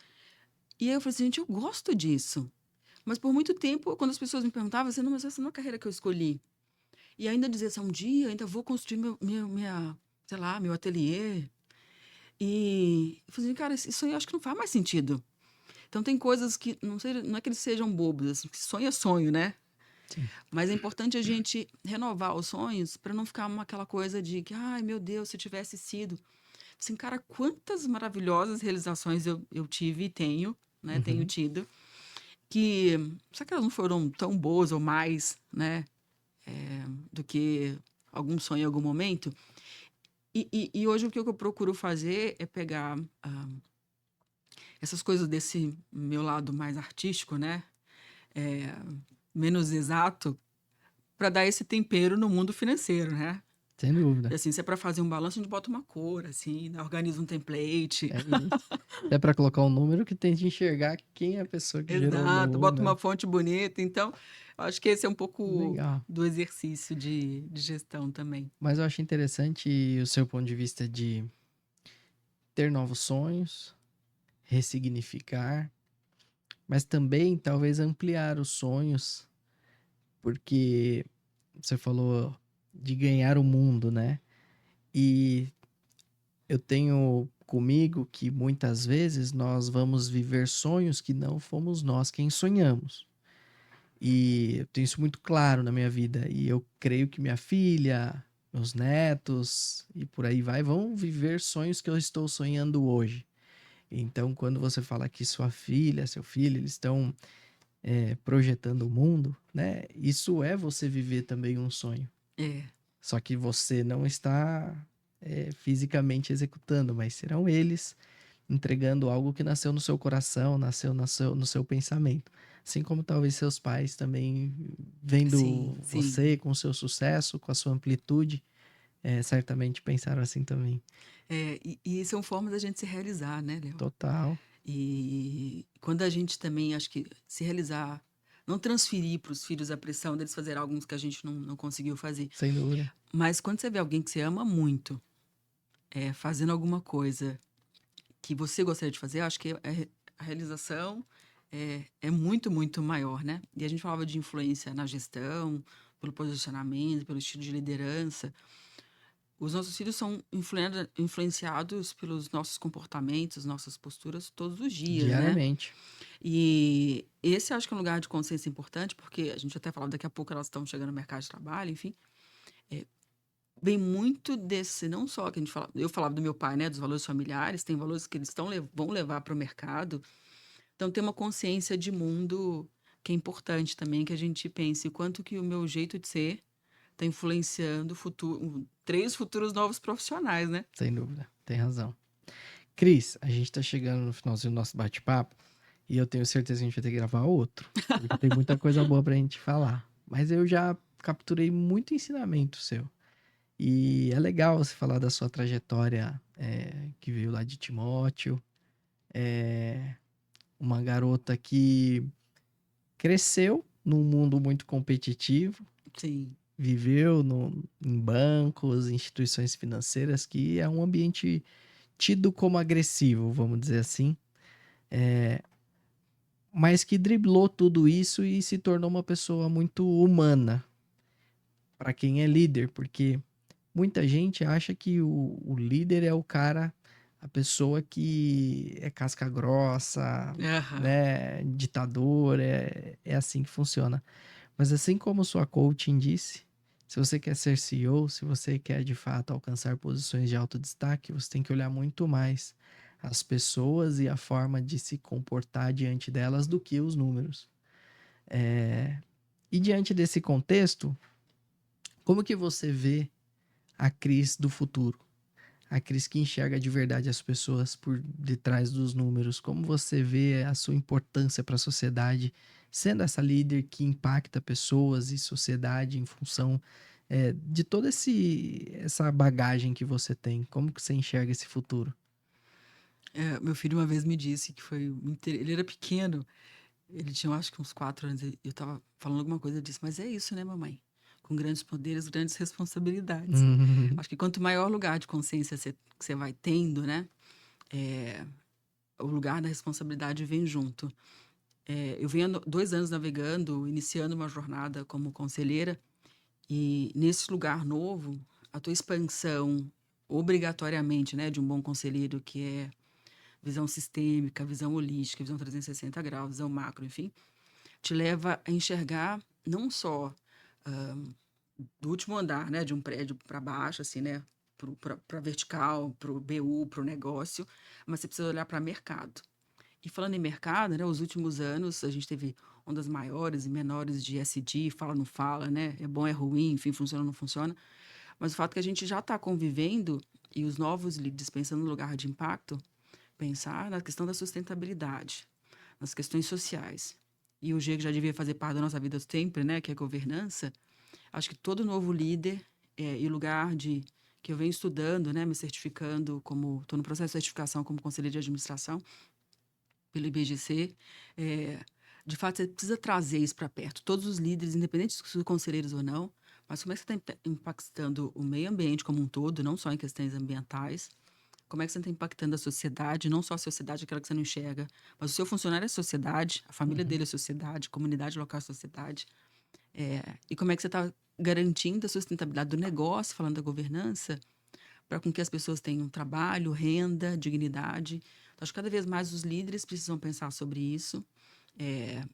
E aí eu falei assim, gente, eu gosto disso. Mas por muito tempo, quando as pessoas me perguntavam, assim, não, mas essa não é a carreira que eu escolhi. E ainda dizia assim, um dia ainda vou construir sei lá, meu ateliê. E eu falei assim, cara, isso aí eu acho que não faz mais sentido. Então tem coisas que, não sei, não é que eles sejam bobos, assim, que sonho é sonho, né? Sim. Mas é importante a gente renovar os sonhos para não ficar aquela coisa de que, ai meu Deus, se eu tivesse sido. Assim, cara, quantas maravilhosas realizações eu tive e tenho, né? Tenho Uhum. tido, que, só que elas não foram tão boas ou mais, né? Do que algum sonho em algum momento. E hoje o que eu procuro fazer é pegar essas coisas desse meu lado mais artístico, né? É, menos exato, para dar esse tempero no mundo financeiro, né? Sem E dúvida. assim, se é para fazer um balanço, a gente bota uma cor, assim, né? Organiza um template. É isso. É para colocar um número que tente enxergar quem é a pessoa que gerou o Exato, bota número. uma fonte bonita. Então, eu acho que esse é um pouco Legal. do exercício de gestão também. Mas eu acho interessante o seu ponto de vista de ter novos sonhos, ressignificar, mas também talvez ampliar os sonhos, porque você falou de ganhar o mundo, né? E eu tenho comigo que muitas vezes nós vamos viver sonhos que não fomos nós quem sonhamos. E eu tenho isso muito claro na minha vida. E eu creio que minha filha, meus netos e por aí vai vão viver sonhos que eu estou sonhando hoje. Então, quando você fala que sua filha, seu filho, eles estão projetando o mundo, né? Isso é você viver também um sonho. É, Só que você não está fisicamente executando, mas serão eles entregando algo que nasceu no seu coração, nasceu no seu pensamento. Assim como talvez seus pais também, vendo sim, sim. você com o seu sucesso, com a sua amplitude, certamente pensaram assim também. É, e são formas da gente se realizar, né, Léo? Total, E quando a gente também, acho que se realizar, não transferir para os filhos a pressão deles fazer algo que a gente não conseguiu fazer. sem dúvida. Mas quando você vê alguém que você ama muito, fazendo alguma coisa que você gostaria de fazer, eu acho que a realização é muito, muito maior, né? E a gente falava de influência na gestão, pelo posicionamento, pelo estilo de liderança. Os nossos filhos são influenciados pelos nossos comportamentos, nossas posturas todos os dias, né? Diariamente. E esse eu acho que é um lugar de consciência importante, porque a gente até falava, daqui a pouco elas estão chegando no mercado de trabalho, enfim. Vem muito desse, não só que a gente fala, eu falava do meu pai, né, dos valores familiares, tem valores que eles vão levar para o mercado. Então tem uma consciência de mundo que é importante também, que a gente pense o quanto que o meu jeito de ser está influenciando três futuros novos profissionais, né? Sem dúvida, tem razão. Cris, a gente tá chegando no finalzinho do nosso bate-papo e eu tenho certeza que a gente vai ter que gravar outro, porque tem muita coisa boa pra gente falar. Mas eu já capturei muito ensinamento seu. E é legal você falar da sua trajetória que veio lá de Timóteo. Uma garota que cresceu num mundo muito competitivo, Sim, viveu em bancos, instituições financeiras, que é um ambiente tido como agressivo, vamos dizer assim, mas que driblou tudo isso e se tornou uma pessoa muito humana para quem é líder, porque muita gente acha que o líder é o cara, a pessoa que é casca grossa, aham, né, ditador, é assim que funciona. Mas assim como sua coaching disse, se você quer ser CEO, se você quer de fato alcançar posições de alto destaque, você tem que olhar muito mais as pessoas e a forma de se comportar diante delas do que os números. E diante desse contexto, como que você vê a Cris do futuro? A Cris que enxerga de verdade as pessoas por detrás dos números. Como você vê a sua importância para a sociedade, sendo essa líder que impacta pessoas e sociedade em função de toda essa bagagem que você tem? Como que você enxerga esse futuro? Meu filho uma vez me disse que ele era pequeno, ele tinha, eu acho que uns 4 anos, e eu tava falando alguma coisa, ele disse, mas é isso, né, mamãe? Com grandes poderes, grandes responsabilidades. Acho que quanto maior lugar de consciência que você vai tendo, né, é, o lugar da responsabilidade vem junto. Eu venho 2 anos navegando, iniciando uma jornada como conselheira, e nesse lugar novo, a tua expansão, obrigatoriamente, né, de um bom conselheiro, que é visão sistêmica, visão holística, visão 360 graus, visão macro, enfim, te leva a enxergar não só do último andar, né, de um prédio para baixo, assim, né, para vertical, para o BU, para o negócio, mas você precisa olhar para mercado. E falando em mercado, né, os últimos anos a gente teve ondas maiores e menores de SD, fala não fala, né, é bom, é ruim, enfim, funciona ou não funciona, mas o fato é que a gente já está convivendo e os novos líderes pensando no lugar de impacto, pensar na questão da sustentabilidade, nas questões sociais. E o G que já devia fazer parte da nossa vida sempre, né, que é a governança, Acho que todo novo líder, e lugar de que eu venho estudando, né, me certificando estou no processo de certificação como conselheiro de administração pelo IBGC, de fato você precisa trazer isso para perto. Todos os líderes, independente se são conselheiros ou não, mas como é que você está impactando o meio ambiente como um todo, não só em questões ambientais, como é que você está impactando a sociedade, não só a sociedade, aquela que você não enxerga, mas o seu funcionário é a sociedade, a família Uhum. dele é a sociedade, a comunidade local é a sociedade. E como é que você está garantindo a sustentabilidade do negócio, falando da governança, para com que as pessoas tenham trabalho, renda, dignidade. Então, acho que cada vez mais os líderes precisam pensar sobre isso.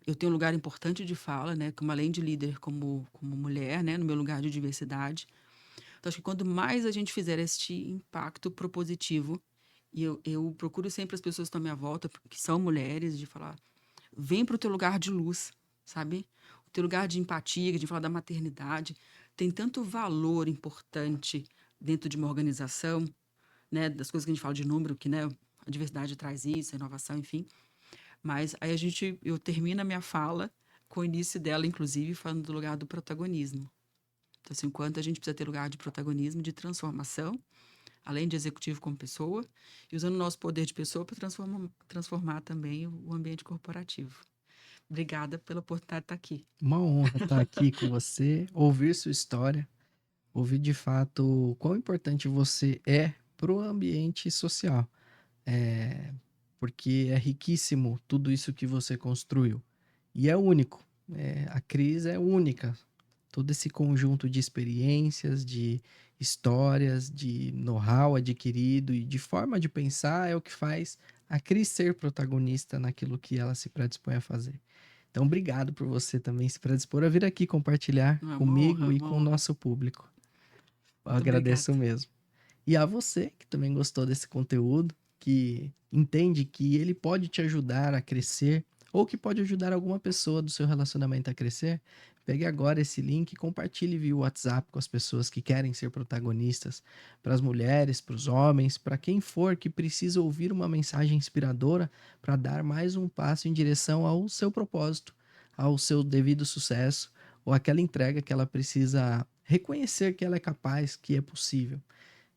Eu tenho um lugar importante de fala, né, como além de líder como mulher, né, no meu lugar de diversidade. Então, acho que quanto mais a gente fizer este impacto propositivo, e eu procuro sempre as pessoas que estão à minha volta, que são mulheres, de falar, vem para o teu lugar de luz, sabe? O teu lugar de empatia, de falar da maternidade. Tem tanto valor importante dentro de uma organização, né? Das coisas que a gente fala de número, que, né, a diversidade traz isso, a inovação, enfim. Mas aí eu termino a minha fala com o início dela, inclusive, falando do lugar do protagonismo. Então, assim, enquanto a gente precisa ter lugar de protagonismo, de transformação, além de executivo como pessoa, e usando o nosso poder de pessoa para transformar também o ambiente corporativo. Obrigada pela oportunidade de estar aqui. Uma honra estar aqui com você, ouvir sua história, ouvir de fato o quão importante você é para o ambiente social. É, porque é riquíssimo tudo isso que você construiu. E é único. A Cris é única. Todo esse conjunto de experiências, de histórias, de know-how adquirido e de forma de pensar é o que faz a Cris ser protagonista naquilo que ela se predispõe a fazer. Então, obrigado por você também se predispor a vir aqui compartilhar É uma comigo honra, e uma com o honra. nosso público. Eu Muito obrigada. agradeço mesmo. E a você que também gostou desse conteúdo, que entende que ele pode te ajudar a crescer ou que pode ajudar alguma pessoa do seu relacionamento a crescer, pegue agora esse link e compartilhe via WhatsApp com as pessoas que querem ser protagonistas, para as mulheres, para os homens, para quem for que precisa ouvir uma mensagem inspiradora para dar mais um passo em direção ao seu propósito, ao seu devido sucesso ou aquela entrega que ela precisa reconhecer que ela é capaz, que é possível.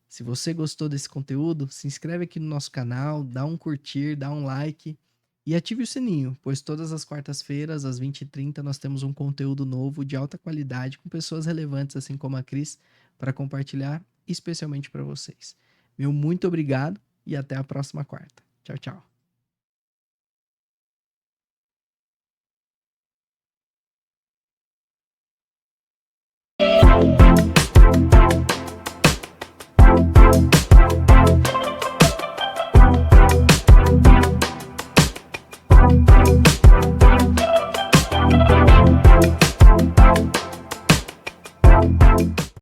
Se você gostou desse conteúdo, se inscreve aqui no nosso canal, dá um curtir, dá um like e ative o sininho, pois todas as quartas-feiras, às 20h30, nós temos um conteúdo novo de alta qualidade com pessoas relevantes, assim como a Cris, para compartilhar, especialmente para vocês. Meu muito obrigado e até a próxima quarta. Tchau, tchau.